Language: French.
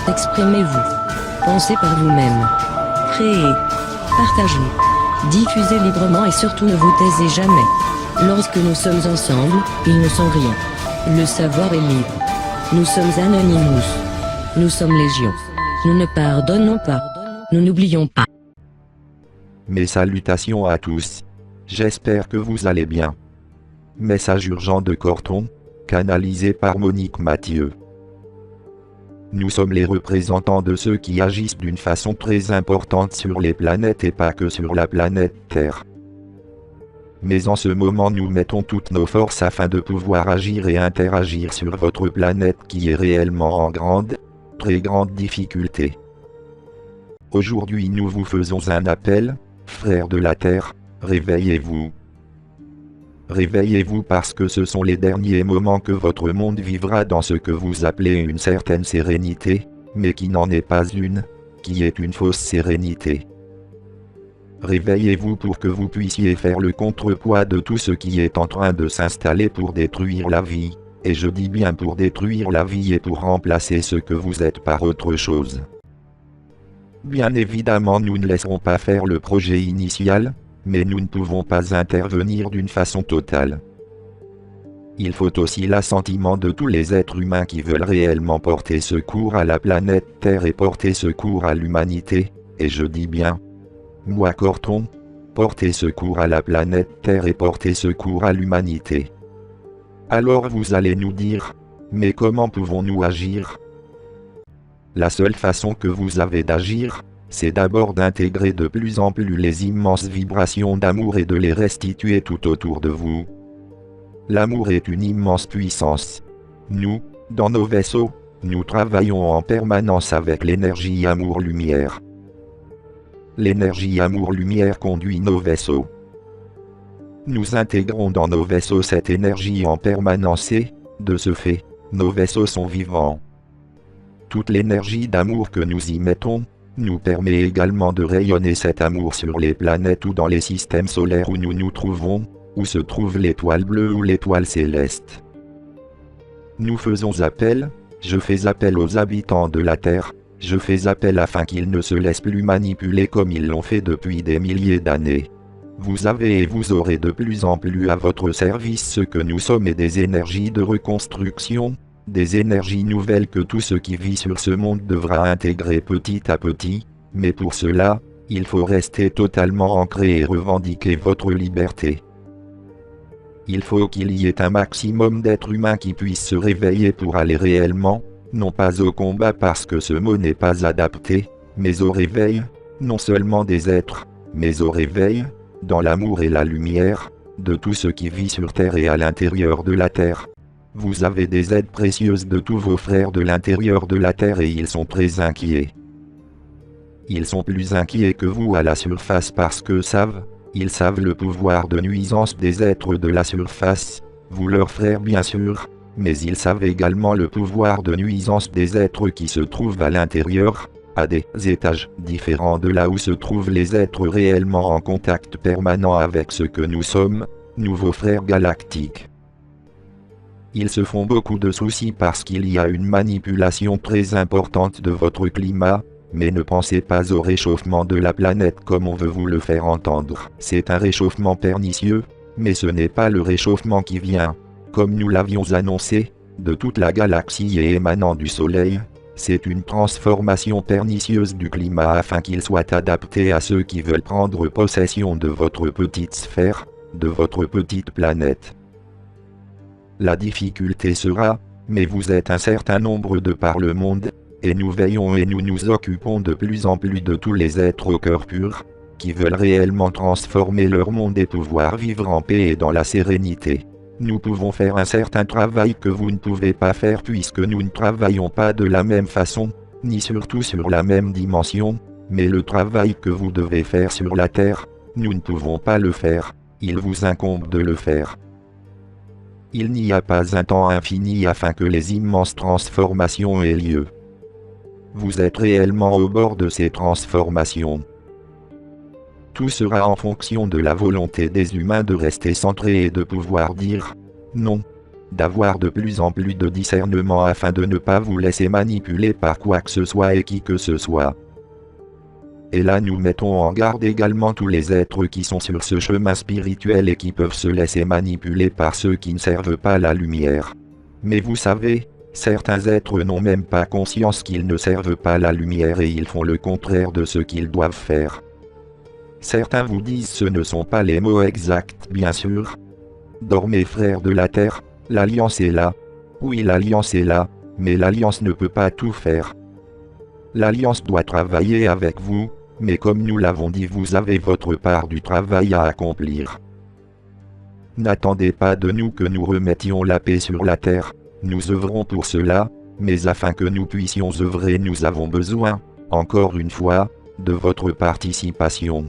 Exprimez-vous. Pensez par vous-même. Créez. Partagez. Diffusez librement et surtout ne vous taisez jamais. Lorsque nous sommes ensemble, ils ne sont rien. Le savoir est libre. Nous sommes Anonymous. Nous sommes Légion. Nous ne pardonnons pas. Nous n'oublions pas. Mes salutations à tous. J'espère que vous allez bien. Message urgent de Corton, canalisé par Monique Mathieu. Nous sommes les représentants de ceux qui agissent d'une façon très importante sur les planètes et pas que sur la planète Terre. Mais en ce moment nous mettons toutes nos forces afin de pouvoir agir et interagir sur votre planète qui est réellement en grande, très grande difficulté. Aujourd'hui nous vous faisons un appel, frères de la Terre, réveillez-vous. Réveillez-vous parce que ce sont les derniers moments que votre monde vivra dans ce que vous appelez une certaine sérénité, mais qui n'en est pas une, qui est une fausse sérénité. Réveillez-vous pour que vous puissiez faire le contrepoids de tout ce qui est en train de s'installer pour détruire la vie, et je dis bien pour détruire la vie et pour remplacer ce que vous êtes par autre chose. Bien évidemment nous ne laisserons pas faire le projet initial, mais nous ne pouvons pas intervenir d'une façon totale. Il faut aussi l'assentiment de tous les êtres humains qui veulent réellement porter secours à la planète Terre et porter secours à l'humanité, et je dis bien, moi Corton, porter secours à la planète Terre et porter secours à l'humanité. Alors vous allez nous dire, mais comment pouvons-nous agir? La seule façon que vous avez d'agir, c'est d'abord d'intégrer de plus en plus les immenses vibrations d'amour et de les restituer tout autour de vous. L'amour est une immense puissance. Nous, dans nos vaisseaux, nous travaillons en permanence avec l'énergie amour-lumière. L'énergie amour-lumière conduit nos vaisseaux. Nous intégrons dans nos vaisseaux cette énergie en permanence et, de ce fait, nos vaisseaux sont vivants. Toute l'énergie d'amour que nous y mettons, nous permet également de rayonner cet amour sur les planètes ou dans les systèmes solaires où nous nous trouvons, où se trouve l'étoile bleue ou l'étoile céleste. Nous faisons appel, je fais appel aux habitants de la Terre, je fais appel afin qu'ils ne se laissent plus manipuler comme ils l'ont fait depuis des milliers d'années. Vous avez et vous aurez de plus en plus à votre service ce que nous sommes et des énergies de reconstruction, des énergies nouvelles que tout ce qui vit sur ce monde devra intégrer petit à petit, mais pour cela, il faut rester totalement ancré et revendiquer votre liberté. Il faut qu'il y ait un maximum d'êtres humains qui puissent se réveiller pour aller réellement, non pas au combat parce que ce mot n'est pas adapté, mais au réveil, non seulement des êtres, mais au réveil, dans l'amour et la lumière, de tout ce qui vit sur Terre et à l'intérieur de la Terre. Vous avez des aides précieuses de tous vos frères de l'intérieur de la Terre et ils sont très inquiets. Ils sont plus inquiets que vous à la surface parce que ils savent le pouvoir de nuisance des êtres de la surface, vous leurs frères bien sûr, mais ils savent également le pouvoir de nuisance des êtres qui se trouvent à l'intérieur, à des étages différents de là où se trouvent les êtres réellement en contact permanent avec ce que nous sommes, nous vos frères galactiques. Ils se font beaucoup de soucis parce qu'il y a une manipulation très importante de votre climat, mais ne pensez pas au réchauffement de la planète comme on veut vous le faire entendre. C'est un réchauffement pernicieux, mais ce n'est pas le réchauffement qui vient, comme nous l'avions annoncé, de toute la galaxie et émanant du Soleil. C'est une transformation pernicieuse du climat afin qu'il soit adapté à ceux qui veulent prendre possession de votre petite sphère, de votre petite planète. La difficulté sera, mais vous êtes un certain nombre de par le monde, et nous veillons et nous nous occupons de plus en plus de tous les êtres au cœur pur, qui veulent réellement transformer leur monde et pouvoir vivre en paix et dans la sérénité. Nous pouvons faire un certain travail que vous ne pouvez pas faire puisque nous ne travaillons pas de la même façon, ni surtout sur la même dimension, mais le travail que vous devez faire sur la Terre, nous ne pouvons pas le faire, il vous incombe de le faire. Il n'y a pas un temps infini afin que les immenses transformations aient lieu. Vous êtes réellement au bord de ces transformations. Tout sera en fonction de la volonté des humains de rester centrés et de pouvoir dire « Non, d'avoir de plus en plus de discernement afin de ne pas vous laisser manipuler par quoi que ce soit et qui que ce soit. Et là nous mettons en garde également tous les êtres qui sont sur ce chemin spirituel et qui peuvent se laisser manipuler par ceux qui ne servent pas la lumière. Mais vous savez, certains êtres n'ont même pas conscience qu'ils ne servent pas la lumière et ils font le contraire de ce qu'ils doivent faire. Certains vous disent ce ne sont pas les mots exacts bien sûr. Dormez frères de la terre, l'alliance est là. Oui l'alliance est là, mais l'alliance ne peut pas tout faire. L'alliance doit travailler avec vous, mais comme nous l'avons dit vous avez votre part du travail à accomplir. N'attendez pas de nous que nous remettions la paix sur la terre, nous œuvrons pour cela, mais afin que nous puissions œuvrer nous avons besoin, encore une fois, de votre participation.